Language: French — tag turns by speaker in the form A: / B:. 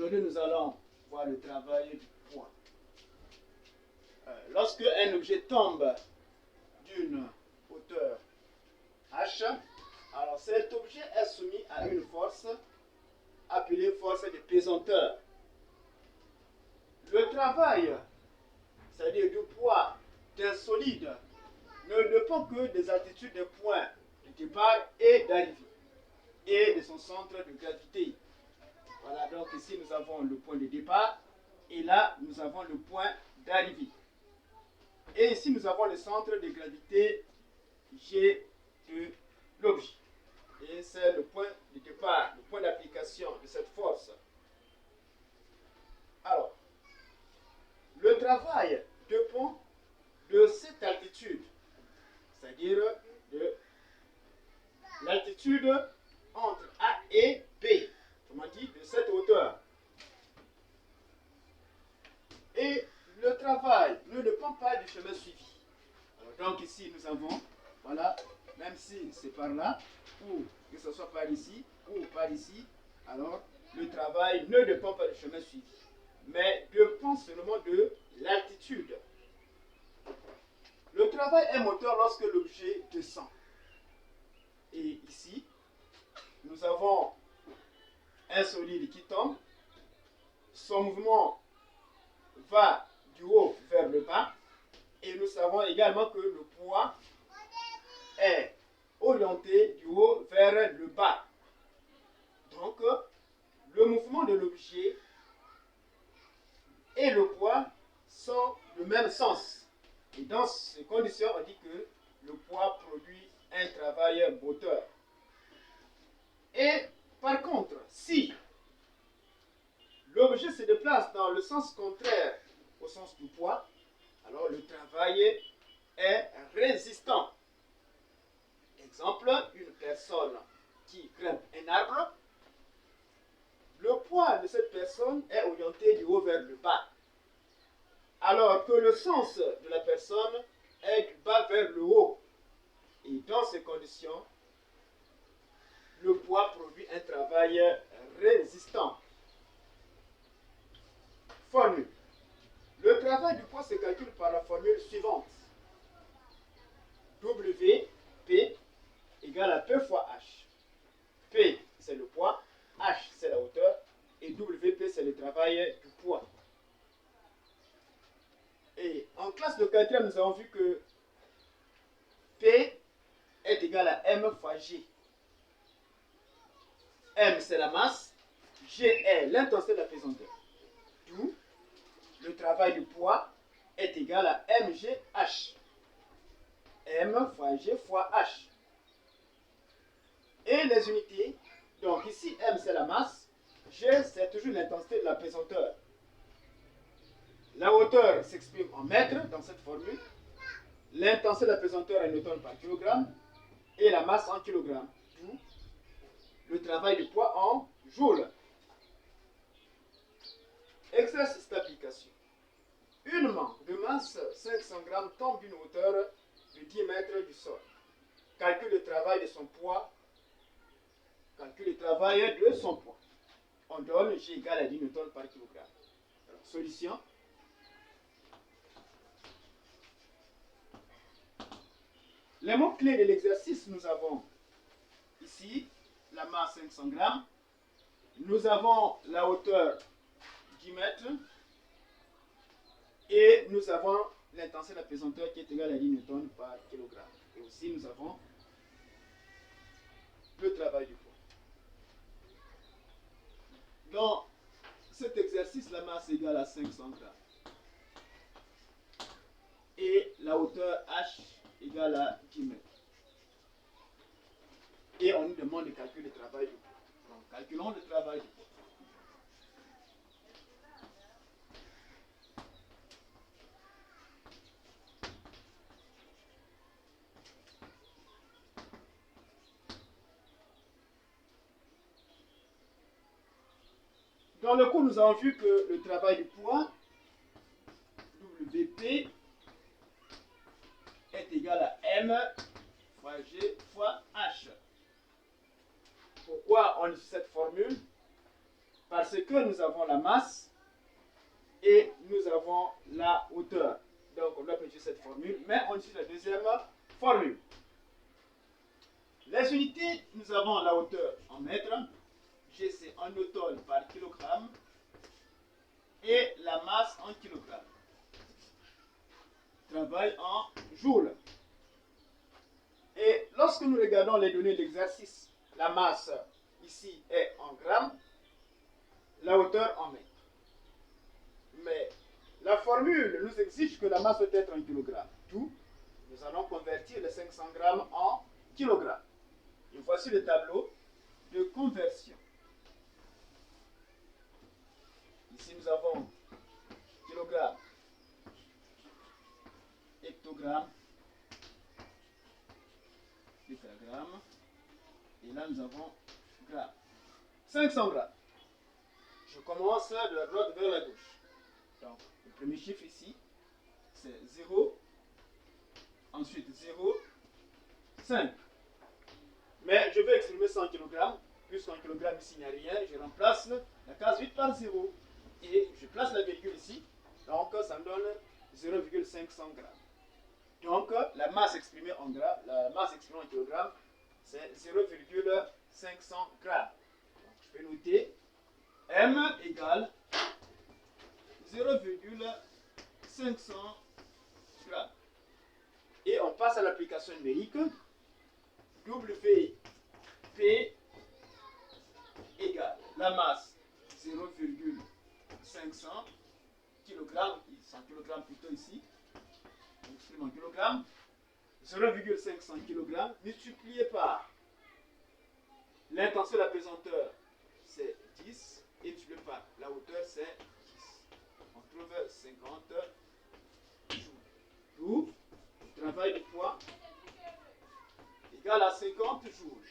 A: Aujourd'hui, nous allons voir le travail du poids. Lorsque un objet tombe d'une hauteur h, alors cet objet est soumis à une force appelée force de pesanteur. Le travail, c'est-à-dire du poids d'un solide, ne dépend que des altitudes des points de départ et d'arrivée et de son centre de gravité. Voilà, donc ici nous avons le point de départ et là nous avons le point d'arrivée. Et ici nous avons le centre de gravité G de l'objet. Et c'est le point de départ, le point d'application de cette force. Alors, le travail dépend de cette altitude, c'est-à-dire de l'altitude entre A et B, autrement dit de cette hauteur. Et le travail ne dépend pas du chemin suivi. Alors, donc ici nous avons, voilà, même si c'est par là, ou que ce soit par ici, ou par ici, alors le travail ne dépend pas du chemin suivi, mais dépend seulement de l'altitude. Le travail est moteur lorsque l'objet descend. Et ici, nous avons un solide qui tombe. Son mouvement va du haut vers le bas. Et nous savons également que le poids est orienté du haut vers le bas. Donc, le mouvement de l'objet et le poids sont le même sens. Et dans ces conditions, on dit que le poids produit un travail moteur. Et par contre, si l'objet se déplace dans le sens contraire au sens du poids, alors le travail est résistant. Exemple, une personne qui grimpe un arbre, le poids de cette personne est orienté du haut vers le bas, alors que le sens de la personne est du bas vers le haut. Et dans ces conditions, le poids produit un travail résistant. Formule. Le travail du poids se calcule par la formule suivante. WP égale à P fois H. P, c'est le poids, H, c'est la hauteur, et WP, c'est le travail du poids. Et en classe de quatrième, nous avons vu que P est égal à M fois G. M, c'est la masse, G est l'intensité de la pesanteur. D'où le travail du poids est égal à MGH. M fois G fois H. Et les unités, donc ici M c'est la masse, G c'est toujours l'intensité de la pesanteur. La hauteur s'exprime en mètres dans cette formule, l'intensité de la pesanteur est newton par kilogramme et la masse en kilogrammes. D'où le travail du poids en joules. Exercice d'application. Une main de masse 500 grammes tombe d'une hauteur de 10 mètres du sol. Calcule le travail de son poids. Calcule le travail de son poids. On donne G égale à 10 newtons par kilogramme. Alors, solution. Les mots clés de l'exercice, nous avons ici la masse 500 grammes. Nous avons la hauteur 10 mètres. Et nous avons l'intensité de la pesanteur qui est égale à 10 newtons par kilogramme. Et aussi nous avons le travail du poids. Dans cet exercice, la masse est égale à 500 grammes. Et la hauteur H égale à 10 mètres. Et on nous demande de calculer le travail du poids. Donc calculons le travail du poids. Dans le cours, nous avons vu que le travail du poids, WP, est égal à M fois G fois H. Pourquoi on utilise cette formule? Parce que nous avons la masse et nous avons la hauteur. Donc on doit utiliser cette formule, mais on utilise la deuxième formule. Les unités, nous avons la hauteur en mètres, G c'est en newton par kilogramme, et la masse en kilogramme. Travail en joules. Et lorsque nous regardons les données d'exercice, la masse ici est en grammes, la hauteur en mètres. Mais la formule nous exige que la masse doit être en kilogrammes. D'où nous allons convertir les 500 grammes en kilogrammes. Et voici le tableau de conversion. Ici nous avons kilogramme, hectogramme, décagramme, et là nous avons gramme. 500 grammes. Je commence de la droite vers la gauche. Donc, le premier chiffre ici, c'est 0, ensuite 0, 5. Mais je vais exprimer ça en kilogrammes, puisqu'en kilogrammes ici il n'y a rien, je remplace la case 8 par 0. Et je place la virgule ici, donc ça me donne 0,500 grammes. Donc la masse exprimée en grammes, la masse exprimée en kilogrammes, c'est 0,500 grammes. Donc, je peux noter M égale 0,500 grammes. Et on passe à l'application numérique. WP égale la masse 0,500 kg, 100 kg plutôt ici, on exprime en kg, 0,500 kg multiplié par l'intention de la pesanteur, c'est 10, et multiplié par la hauteur, c'est 10. On trouve 50 joules. D'où le travail de poids égale à 50 joules.